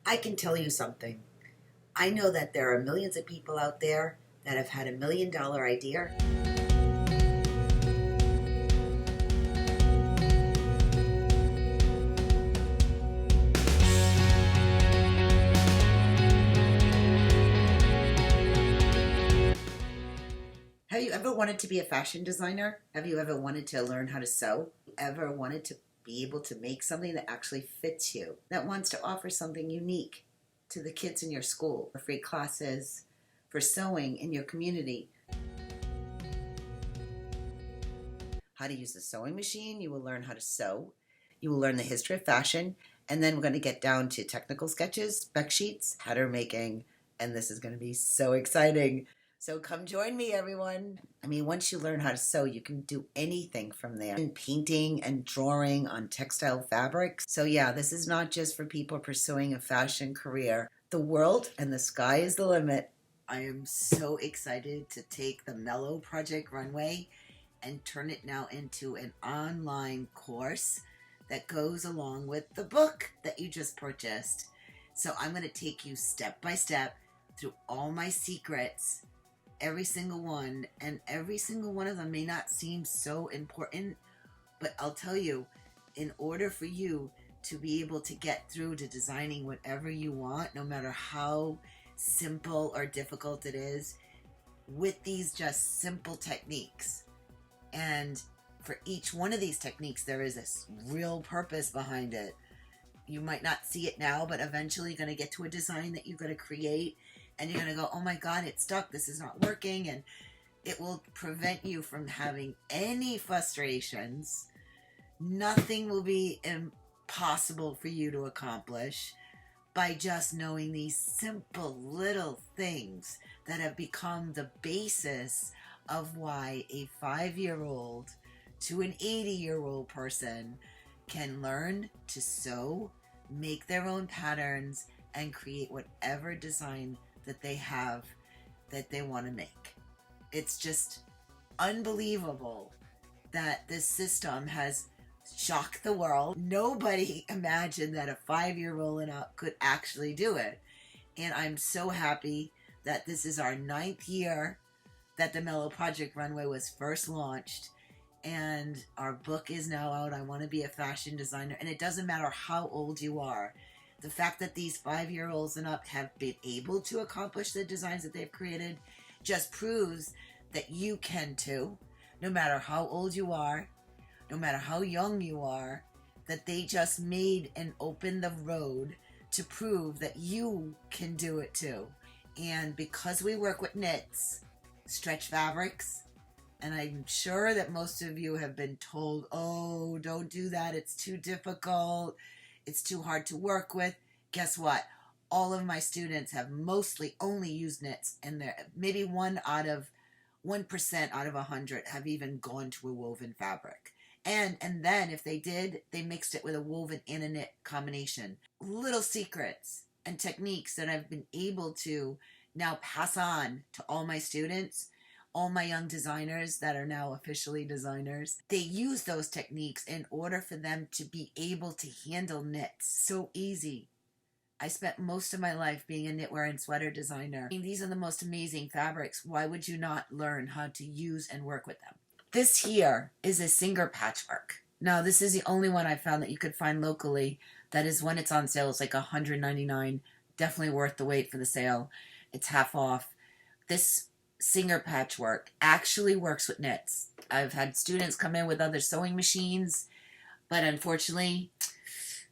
I can tell you something. I know that there are millions of people out there that have had $1 million idea. Have you ever wanted to be a fashion designer? Have you ever wanted to learn how to sew? Ever wanted to be able to make something that actually fits you? That wants to offer something unique to the kids in your school, for free classes, for sewing in your community? How to use the sewing machine. You will learn how to sew. You will learn the history of fashion. And then we're going to get down to technical sketches, spec sheets, pattern making, and this is going to be so exciting. So come join me, everyone. I mean, once you learn how to sew, you can do anything from there. And painting and drawing on textile fabrics. So yeah, this is not just for people pursuing a fashion career. The world and the sky is the limit. I am so excited to take the Melo Project Runway and turn it now into an online course that goes along with the book that you just purchased. So I'm going to take you step by step through all my secrets, every single one, and every single one of them may not seem so important, but I'll tell you, in order for you to be able to get through to designing whatever you want, no matter how simple or difficult it is, with these just simple techniques. And for each one of these techniques, there is this real purpose behind it. You might not see it now, but eventually you're going to get to a design that you're going to create, and you're going to go, oh my God, it's stuck. This is not working. And it will prevent you from having any frustrations. Nothing will be impossible for you to accomplish by just knowing these simple little things that have become the basis of why a 5-year-old to an 80-year-old person can learn to sew, make their own patterns, and create whatever design that they have that they want to make. It's just unbelievable that this system has shocked the world. Nobody imagined that a 5-year-old and up could actually do it. And I'm so happy that this is our 9th year that the Melo Project Runway was first launched, and our book is now out. I want to be a fashion designer, and it doesn't matter how old you are. The fact that these 5-year-olds and up have been able to accomplish the designs that they've created just proves that you can too, no matter how old you are, no matter how young you are, that they just made and opened the road to prove that you can do it too. And because we work with knits, stretch fabrics, and I'm sure that most of you have been told, oh, don't do that, it's too difficult, it's too hard to work with. Guess what? All of my students have mostly only used knits, and maybe 1% out of 100 have even gone to a woven fabric. And then if they did, they mixed it with a woven and a knit combination. Little secrets and techniques that I've been able to now pass on to all my students, all my young designers that are now officially designers. They use those techniques in order for them to be able to handle knits. So easy. I spent most of my life being a knitwear and sweater designer. I mean, these are the most amazing fabrics. Why would you not learn how to use and work with them? This here is a Singer patchwork. Now, this is the only one I found that you could find locally. That is, when it's on sale, it's like $199. Definitely worth the wait for the sale. It's half off. This Singer patchwork actually works with knits. I've had students come in with other sewing machines, but unfortunately,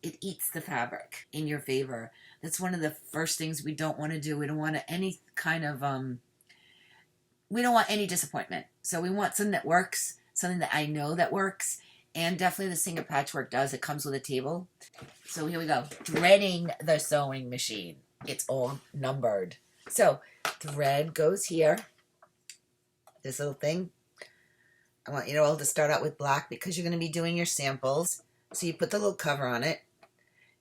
it eats the fabric in your favor. That's one of the first things we don't want to do. We don't want any kind of, we don't want any disappointment. So we want something that works, something that I know that works, and definitely the Singer patchwork does. It comes with a table. So here we go. Threading the sewing machine. It's all numbered. So thread goes here. This little thing. I want you all to start out with black because you're going to be doing your samples. So you put the little cover on it.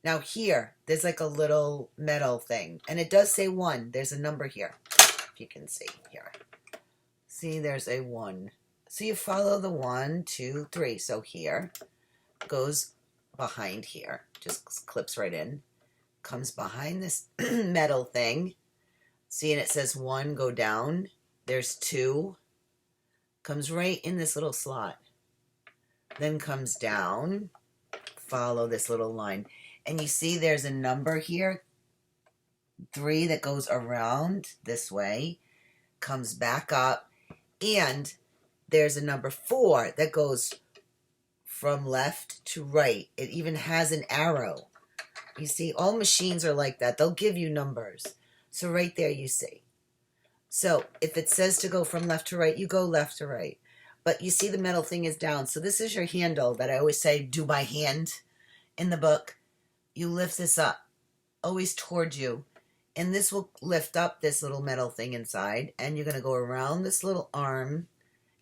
Now here, there's like a little metal thing. And it does say 1. There's a number here. If you can see here. See, there's a 1. So you follow the 1, 2, 3. So here goes behind here. Just clips right in. comes behind this metal thing. See, and it says 1, go down. There's 2. Comes right in this little slot. Then comes down. Follow this little line. And you see there's a number here. 3 that goes around this way. Comes back up. And there's a number 4 that goes from left to right. It even has an arrow. You see, all machines are like that. They'll give you numbers. So right there you see. So if it says to go from left to right, you go left to right. But you see the metal thing is down. So this is your handle that I always say do by hand in the book. You lift this up, always towards you. And this will lift up this little metal thing inside. And you're going to go around this little arm.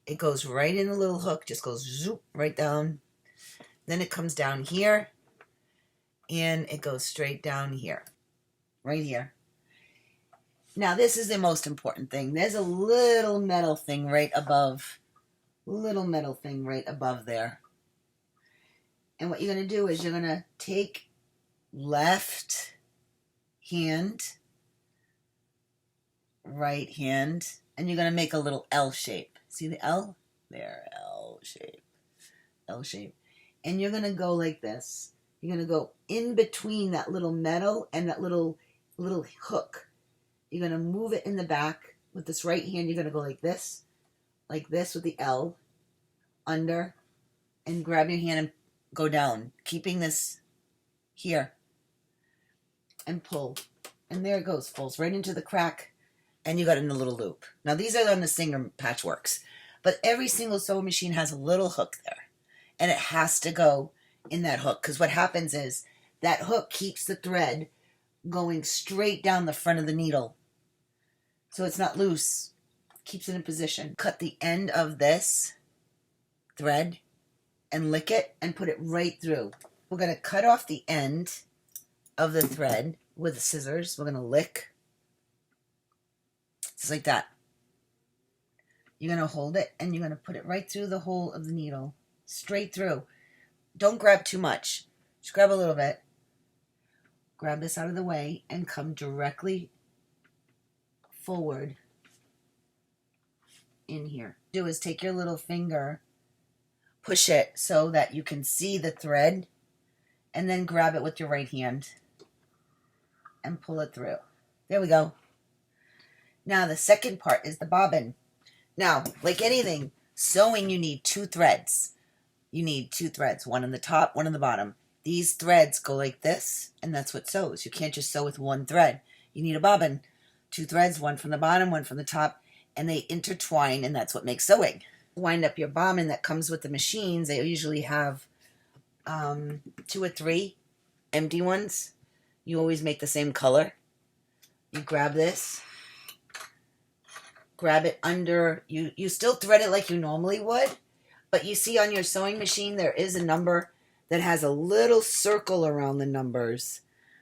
It goes right in the little hook. Just goes zoop, right down. Then it comes down here. And it goes straight down here. Right here. Now this is the most important thing. There's a little metal thing right above. Little metal thing right above there. And what you're going to do is you're going to take left hand, right hand, and you're going to make a little L shape. See the L? There, L shape. L shape. And you're going to go like this. You're going to go in between that little metal and that little hook. You're going to move it in the back. With this right hand, you're going to go like this with the L, under, and grab your hand and go down, keeping this here, and pull. And there it goes, falls right into the crack, and you got in the little loop. Now, these are on the Singer Patchworks, but every single sewing machine has a little hook there, and it has to go in that hook, because what happens is that hook keeps the thread going straight down the front of the needle, so it's not loose, keeps it in position. Cut the end of this thread and lick it and put it right through. We're going to cut off the end of the thread with the scissors. We're going to lick just like that. You're going to hold it and you're going to put it right through the hole of the needle, straight through. Don't grab too much. Just grab a little bit. Grab this out of the way and come directly forward in here. Do is take your little finger, push it so that you can see the thread, and then grab it with your right hand and pull it through. There we go. Now the second part is the bobbin. Now, like anything, sewing you need 2 threads. You need 2 threads, one on the top, one on the bottom. These threads go like this, and that's what sews. You can't just sew with 1 thread. You need a bobbin. 2 threads, one from the bottom, one from the top, and they intertwine, and that's what makes sewing. Wind up your bobbin that comes with the machines. They usually have 2 or 3 empty ones. You always make the same color. You grab this, grab it under, you still thread it like you normally would, but you see on your sewing machine there is a number that has a little circle around the numbers.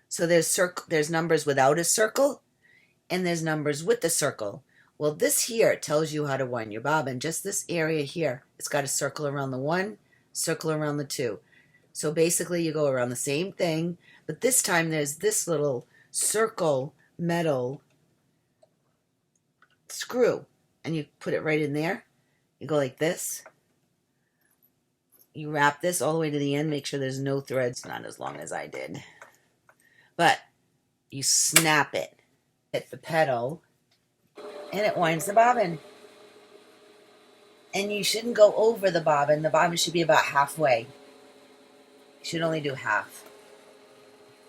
So there's numbers without a circle, and there's numbers with the circle. Well, this here tells you how to wind your bobbin. Just this area here, it's got a circle around the 1, circle around the 2. So basically you go around the same thing, but this time there's this little circle metal screw, and you put it right in there. You go like this. You wrap this all the way to the end. Make sure there's no threads. Not as long as I did. But you snap it. Hit the pedal. And it winds the bobbin. And you shouldn't go over the bobbin. The bobbin should be about halfway. You should only do half.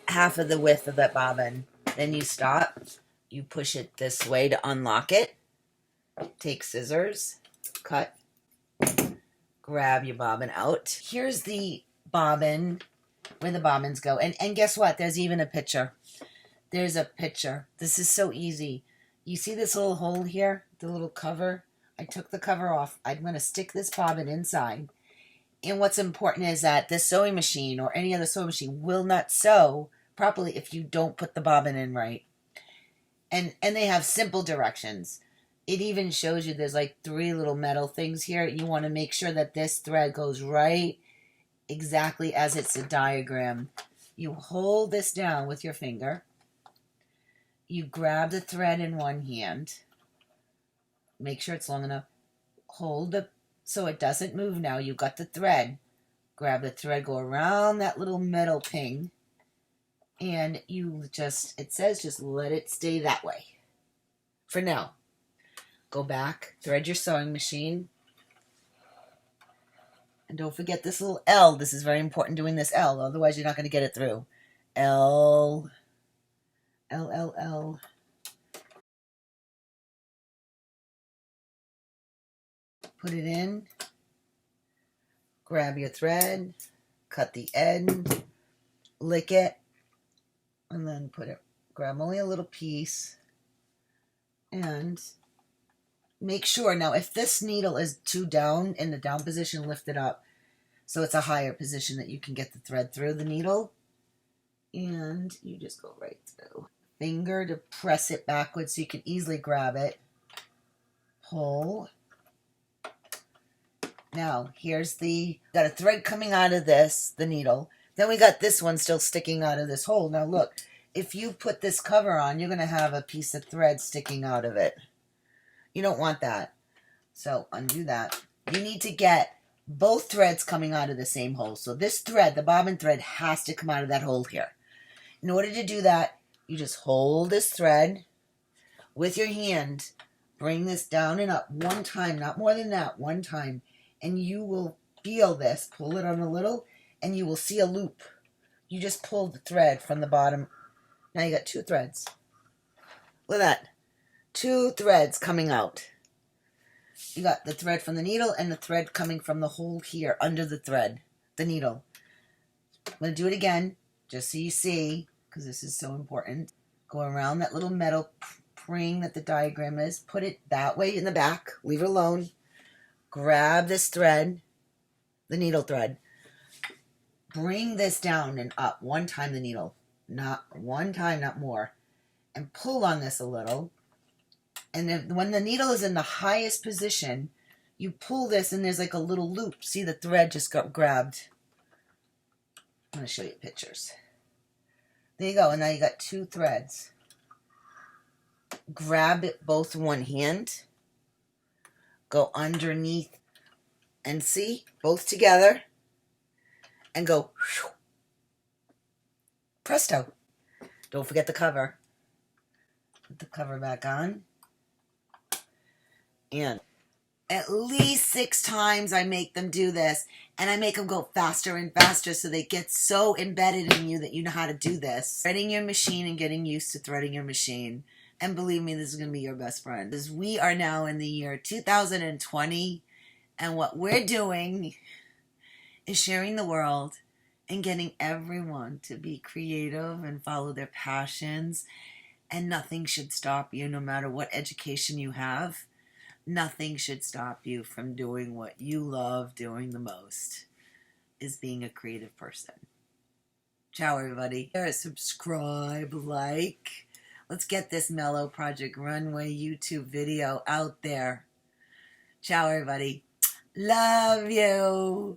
Half of the width of that bobbin. Then you stop. You push it this way to unlock it. Take scissors. Cut. Grab your bobbin out. Here's the bobbin, where the bobbins go. And guess what? There's even a picture. There's a picture. This is so easy. You see this little hole here? The little cover? I took the cover off. I'm going to stick this bobbin inside. And what's important is that this sewing machine or any other sewing machine will not sew properly if you don't put the bobbin in right. And they have simple directions. It even shows you there's like 3 little metal things here. You want to make sure that this thread goes right exactly as it's a diagram. You hold this down with your finger. You grab the thread in one hand. Make sure it's long enough. Hold it so it doesn't move now. You've got the thread. Grab the thread, go around that little metal ping, and you just, it says just let it stay that way for now. Go back, thread your sewing machine, and don't forget this little L. This is very important, doing this L, otherwise you're not going to get it through. L, L, L, L. Put it in. Grab your thread, cut the end, lick it, and then put it, grab only a little piece, and make sure, now if this needle is too down, in the down position, lift it up so it's a higher position that you can get the thread through the needle, and you just go right through. Finger to press it backwards so you can easily grab it, pull. Now, here's got a thread coming out of this, the needle. Then we got this one still sticking out of this hole. Now look, if you put this cover on, you're going to have a piece of thread sticking out of it. You don't want that. So undo that. You need to get both threads coming out of the same hole. So this thread, the bobbin thread, has to come out of that hole here. In order to do that, you just hold this thread with your hand. Bring this down and up one time, not more than that, one time. And you will feel this. Pull it on a little, and you will see a loop. You just pull the thread from the bottom. Now you got two threads. Look at that. Two threads coming out. You got the thread from the needle and the thread coming from the hole here under the thread, the needle. I'm going to do it again, just so you see, because this is so important. Go around that little metal ring that the diagram is. Put it that way in the back. Leave it alone. Grab this thread, the needle thread. Bring this down and up one time the needle. Not one time, not more. And pull on this a little. And then when the needle is in the highest position, you pull this and there's like a little loop. See, the thread just got grabbed. I'm going to show you pictures. There you go. And now you got two threads. Grab it both in one hand. Go underneath and see, both together, and go whew, presto. Don't forget the cover. Put the cover back on. And at least 6 times I make them do this, and I make them go faster and faster so they get so embedded in you that you know how to do this. Threading your machine and getting used to threading your machine. And believe me, this is going to be your best friend. Because we are now in the year 2020, and what we're doing is sharing the world and getting everyone to be creative and follow their passions. And nothing should stop you, no matter what education you have. Nothing should stop you from doing what you love doing the most, is being a creative person. Ciao, everybody. Subscribe, like. Let's get this Melo Project Runway YouTube video out there. Ciao, everybody. Love you.